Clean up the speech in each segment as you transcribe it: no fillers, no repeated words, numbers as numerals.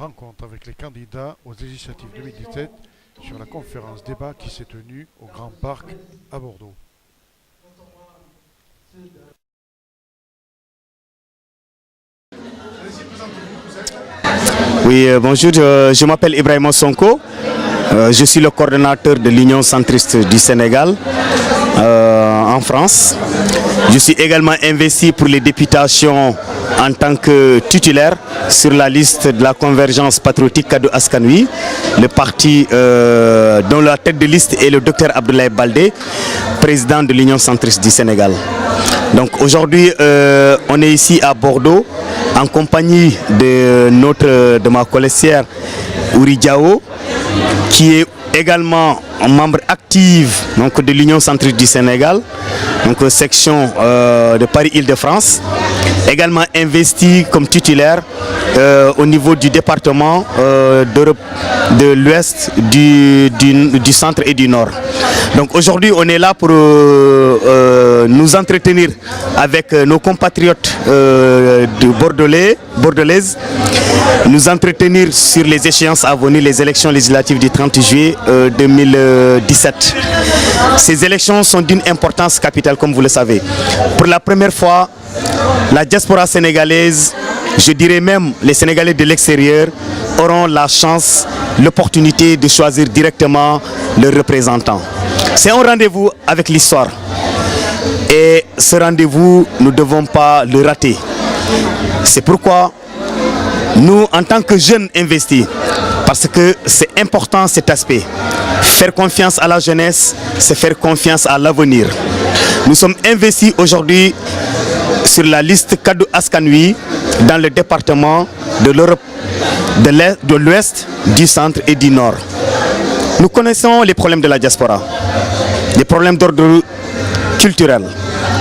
rencontre avec les candidats aux législatives 2017 sur la conférence débat qui s'est tenue au Grand Parc à Bordeaux. Oui, bonjour, je m'appelle Ibrahima Sonko, je suis le coordonnateur de l'Union centriste du Sénégal en France. Je suis également investi pour les députations en tant que titulaire sur la liste de la convergence patriotique Kaddu Askan Wi, le parti dont la tête de liste est le docteur Abdoulaye Baldé, président de l'Union centriste du Sénégal. Donc aujourd'hui, on est ici à Bordeaux en compagnie de ma collègue Ouri Diao, qui est également un membre actif donc, de l'Union centriste du Sénégal, donc section de Paris-Île-de-France, également investi comme titulaire au niveau du département d'Europe de l'Ouest, du centre et du nord. Donc aujourd'hui on est là pour nous entretenir avec nos compatriotes bordelaises, nous entretenir sur les échéances à venir, les élections législatives du 30 juillet 2017. Ces élections sont d'une importance capitale, comme vous le savez. Pour la première fois, la diaspora sénégalaise, je dirais même les Sénégalais de l'extérieur, auront la chance, l'opportunité de choisir directement leurs représentants. C'est un rendez-vous avec l'histoire. Et ce rendez-vous, nous ne devons pas le rater. C'est pourquoi nous, en tant que jeunes investis, parce que c'est important cet aspect, faire confiance à la jeunesse, c'est faire confiance à l'avenir. Nous sommes investis aujourd'hui sur la liste Kaddu Askan Wi dans le département de l'Europe de l'Ouest, du centre et du nord. Nous connaissons les problèmes de la diaspora, des problèmes d'ordre culturel,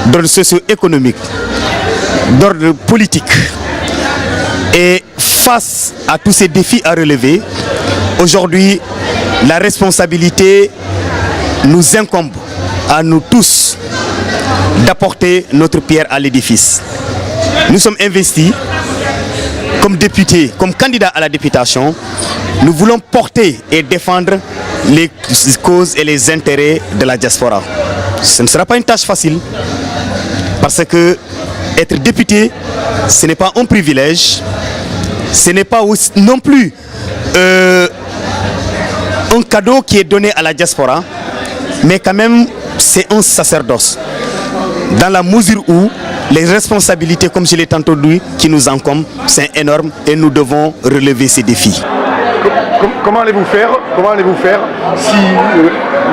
d'ordre socio-économique, d'ordre politique. Et face à tous ces défis à relever, aujourd'hui, la responsabilité nous incombe à nous tous d'apporter notre pierre à l'édifice. Nous sommes investis comme députés, comme candidats à la députation. Nous voulons porter et défendre les causes et les intérêts de la diaspora. Ce ne sera pas une tâche facile parce que être député, ce n'est pas un privilège, ce n'est pas aussi, non plus un cadeau qui est donné à la diaspora, mais quand même c'est un sacerdoce. Dans la mesure où les responsabilités, comme je l'ai tantôt dit, qui nous incombent, c'est énorme et nous devons relever ces défis. Comment allez-vous faire si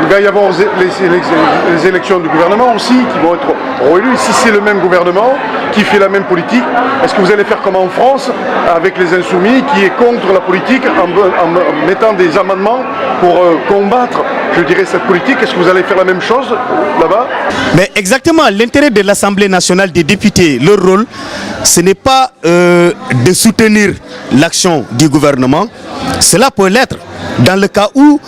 il va y avoir les élections du gouvernement aussi qui vont être réélues? Si c'est le même gouvernement qui fait la même politique, est-ce que vous allez faire comme en France avec les Insoumis qui est contre la politique en mettant des amendements pour combattre, je dirais, cette politique? Est-ce que vous allez faire la même chose là-bas? Mais exactement, l'intérêt de l'Assemblée nationale des députés, leur rôle, ce n'est pas de soutenir l'action du gouvernement. Cela peut l'être dans le cas où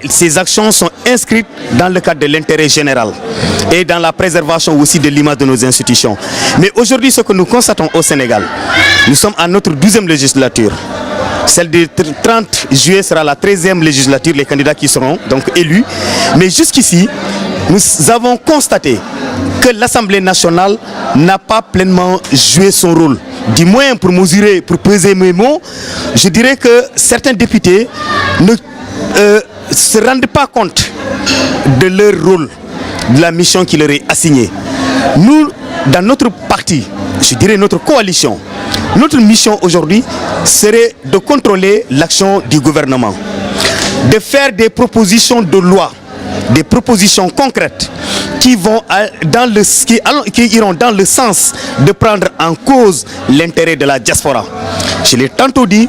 ces actions sont inscrites dans le cadre de l'intérêt général et dans la préservation aussi de l'image de nos institutions. Mais aujourd'hui, ce que nous constatons au Sénégal, nous sommes à notre 12e législature. Celle du 30 juillet sera la 13e législature, les candidats qui seront donc élus. Mais jusqu'ici, nous avons constaté que l'Assemblée nationale n'a pas pleinement joué son rôle. Du moins pour mesurer, pour peser mes mots, je dirais que certains députés ne se rendent pas compte de leur rôle, de la mission qui leur est assignée. Nous, dans notre parti, je dirais notre coalition, notre mission aujourd'hui serait de contrôler l'action du gouvernement, de faire des propositions de loi, des propositions concrètes qui iront dans le sens de prendre en cause l'intérêt de la diaspora. Je l'ai tantôt dit,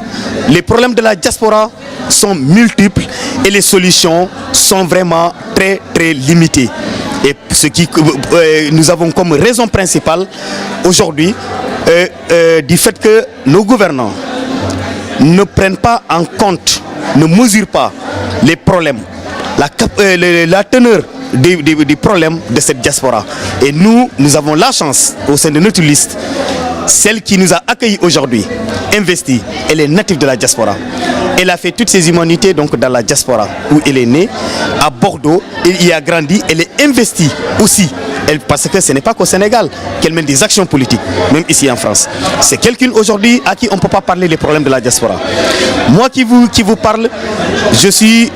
les problèmes de la diaspora sont multiples et les solutions sont vraiment très limitées. Et ce qui nous avons comme raison principale aujourd'hui du fait que nos gouvernants ne prennent pas en compte, ne mesurent pas les problèmes, la teneur des problèmes de cette diaspora. Et nous avons la chance, au sein de notre liste, celle qui nous a accueillis aujourd'hui, investie, elle est native de la diaspora. Elle a fait toutes ses humanités donc dans la diaspora où elle est née, à Bordeaux, elle y a grandi, elle est investie aussi. Parce que ce n'est pas qu'au Sénégal qu'elle mène des actions politiques, même ici en France. C'est quelqu'un aujourd'hui à qui on ne peut pas parler des problèmes de la diaspora. Moi qui vous parle, je suis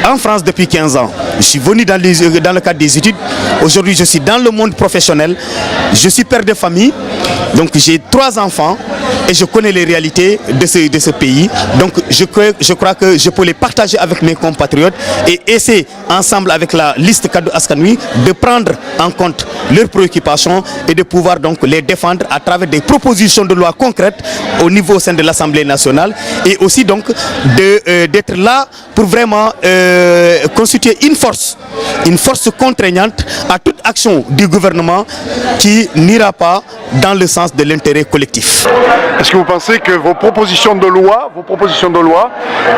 en France depuis 15 ans. Je suis venu dans le cadre des études. Aujourd'hui, je suis dans le monde professionnel. Je suis père de famille. Donc j'ai 3 enfants et je connais les réalités de ce pays. Donc je crois que je peux les partager avec mes compatriotes et essayer ensemble avec la liste Kaddu Askan Wi de prendre en compte leurs préoccupations et de pouvoir donc les défendre à travers des propositions de loi concrètes au niveau au sein de l'Assemblée nationale et aussi donc d'être là pour vraiment constituer une force contraignante à toute action du gouvernement qui n'ira pas dans le sens de l'intérêt collectif. Est-ce que vous pensez que vos propositions de loi,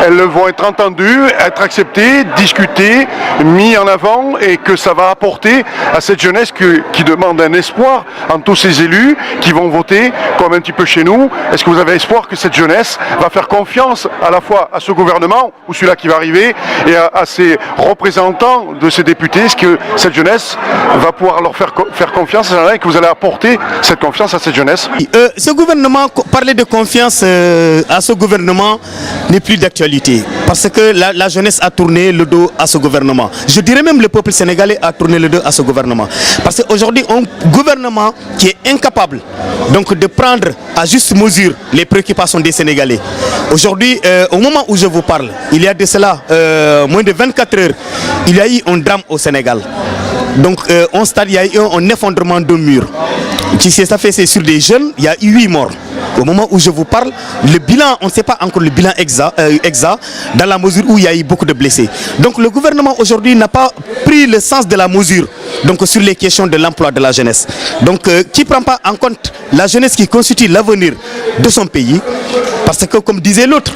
elles vont être entendues, être acceptées, discutées, mises en avant et que ça va apporter à cette jeunesse qui demande un espoir en tous ces élus qui vont voter comme un petit peu chez nous? Est-ce que vous avez espoir que cette jeunesse va faire confiance à la fois à ce gouvernement ou celui-là qui va arriver et à ses représentants de ces députés? Est-ce que cette jeunesse va pouvoir leur faire confiance et que vous allez apporter cette confiance à cette jeunesse? Ce gouvernement, parler de confiance à ce gouvernement n'est plus d'actualité parce que la jeunesse a tourné le dos à ce gouvernement. Je dirais même le peuple sénégalais a tourné le dos à ce gouvernement parce qu'aujourd'hui un gouvernement qui est incapable donc de prendre à juste mesure les préoccupations des Sénégalais. Aujourd'hui, au moment où je vous parle, il y a de cela moins de 24 heures, il y a eu un drame au Sénégal. Donc il y a eu un effondrement de mur. C'est sur des jeunes, il y a eu 8 morts. Au moment où je vous parle, le bilan, on ne sait pas encore le bilan exact dans la mesure où il y a eu beaucoup de blessés. Donc le gouvernement aujourd'hui n'a pas pris le sens de la mesure donc, sur les questions de l'emploi de la jeunesse. Donc qui ne prend pas en compte la jeunesse qui constitue l'avenir de son pays. Parce que comme disait l'autre,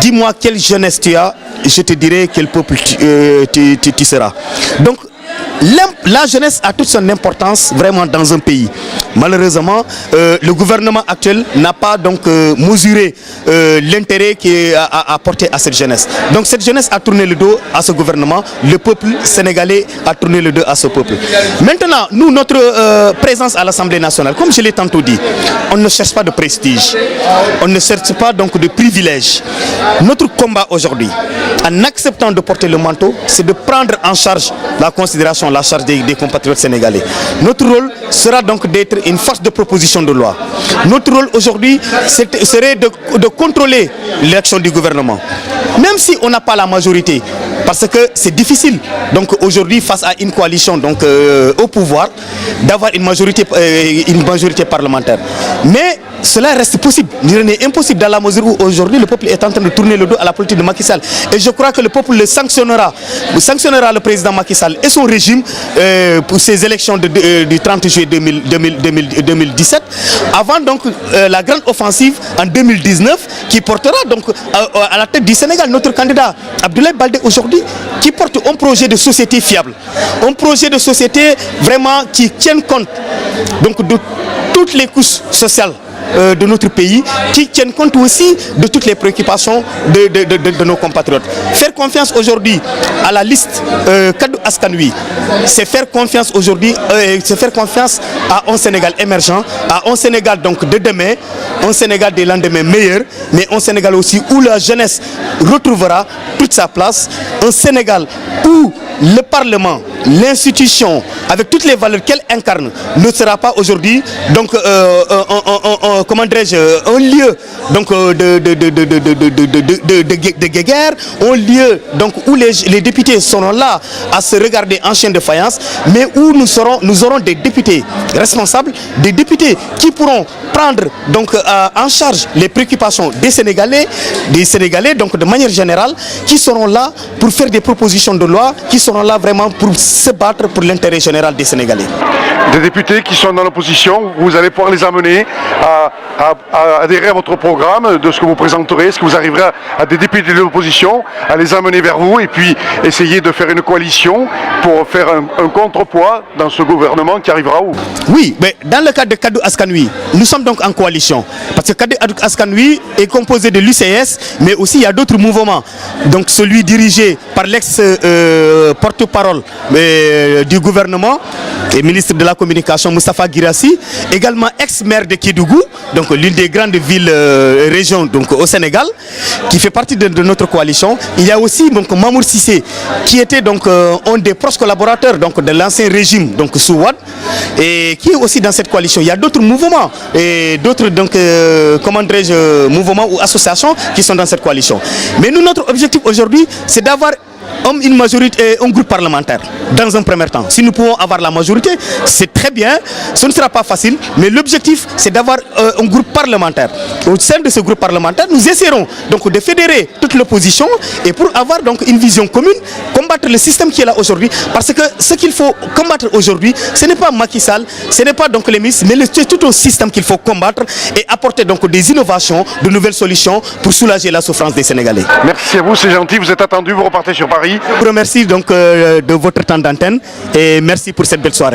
dis-moi quelle jeunesse tu as, je te dirai quel peuple tu seras. Donc la jeunesse a toute son importance vraiment dans un pays. Malheureusement, le gouvernement actuel n'a pas donc mesuré l'intérêt qui est apporté à cette jeunesse. Donc cette jeunesse a tourné le dos à ce gouvernement, le peuple sénégalais a tourné le dos à ce peuple. Maintenant, nous, notre présence à l'Assemblée nationale, comme je l'ai tantôt dit, on ne cherche pas de prestige, on ne cherche pas donc de privilèges. Notre combat aujourd'hui, en acceptant de porter le manteau, c'est de prendre en charge la considération, la charge des compatriotes sénégalais. Notre rôle sera donc d'être une force de proposition de loi. Notre rôle aujourd'hui serait de contrôler l'action du gouvernement. Même si on n'a pas la majorité, parce que c'est difficile donc aujourd'hui face à une coalition donc au pouvoir d'avoir une majorité parlementaire. Mais cela reste possible, il n'est impossible dans la mesure où aujourd'hui le peuple est en train de tourner le dos à la politique de Macky Sall. Et je crois que le peuple le sanctionnera le président Macky Sall et son régime pour ces élections du 30 juillet 2017, avant donc la grande offensive en 2019 qui portera donc à la tête du Sénégal notre candidat Abdoulaye Baldé aujourd'hui, qui porte un projet de société fiable, un projet de société vraiment qui tienne compte donc de toutes les couches sociales de notre pays, qui tiennent compte aussi de toutes les préoccupations de nos compatriotes. Faire confiance aujourd'hui à la liste Kaddu Askan Wi, c'est faire confiance aujourd'hui, c'est faire confiance à un Sénégal émergent, à un Sénégal donc de demain, un Sénégal des lendemains meilleurs, mais un Sénégal aussi où la jeunesse retrouvera toute sa place, un Sénégal où le Parlement, l'institution, avec toutes les valeurs qu'elle incarne, ne sera pas aujourd'hui donc comment dirais-je, un lieu donc de guéguerre, un lieu donc où les députés seront là à se regarder en chien de faïence, mais où nous aurons des députés responsables, des députés qui pourront prendre donc en charge les préoccupations des Sénégalais donc de manière générale, qui seront là pour faire des propositions de loi, qui seront là vraiment pour se battre pour l'intérêt général des Sénégalais. Des députés qui sont dans l'opposition, vous allez pouvoir les amener à adhérer à votre programme, de ce que vous présenterez? Est-ce que vous arriverez à des députés de l'opposition, à les amener vers vous et puis essayer de faire une coalition pour faire un contrepoids dans ce gouvernement qui arrivera où? Oui, mais dans le cadre de Kaddu Askan Wi, nous sommes donc en coalition. Parce que Kaddu Askan Wi est composé de l'UCS, mais aussi il y a d'autres mouvements. Donc celui dirigé par l'ex-porte-parole du gouvernement et ministre de la Communication, Moustapha Guirassy, également ex-maire de Kédougou, donc l'une des grandes villes régions donc, au Sénégal, qui fait partie de notre coalition. Il y a aussi donc, Mamour Sissé, qui était donc un des proches collaborateurs donc, de l'ancien régime donc, sous Wade, et qui est aussi dans cette coalition. Il y a d'autres mouvements et d'autres comment dirais-je, mouvements ou associations qui sont dans cette coalition. Mais nous, notre objectif aujourd'hui, c'est d'avoir une majorité, un groupe parlementaire dans un premier temps. Si nous pouvons avoir la majorité, c'est très bien, ce ne sera pas facile, mais l'objectif c'est d'avoir un groupe parlementaire. Au sein de ce groupe parlementaire, nous essaierons donc de fédérer toute l'opposition et pour avoir donc une vision commune, combattre le système qui est là aujourd'hui, parce que ce qu'il faut combattre aujourd'hui, ce n'est pas Macky Sall, ce n'est pas donc les ministres, mais c'est tout un système qu'il faut combattre et apporter donc des innovations, de nouvelles solutions pour soulager la souffrance des Sénégalais. Merci à vous, c'est gentil, vous êtes attendu, vous repartez sur Paris. Je vous remercie donc de votre temps d'antenne et merci pour cette belle soirée.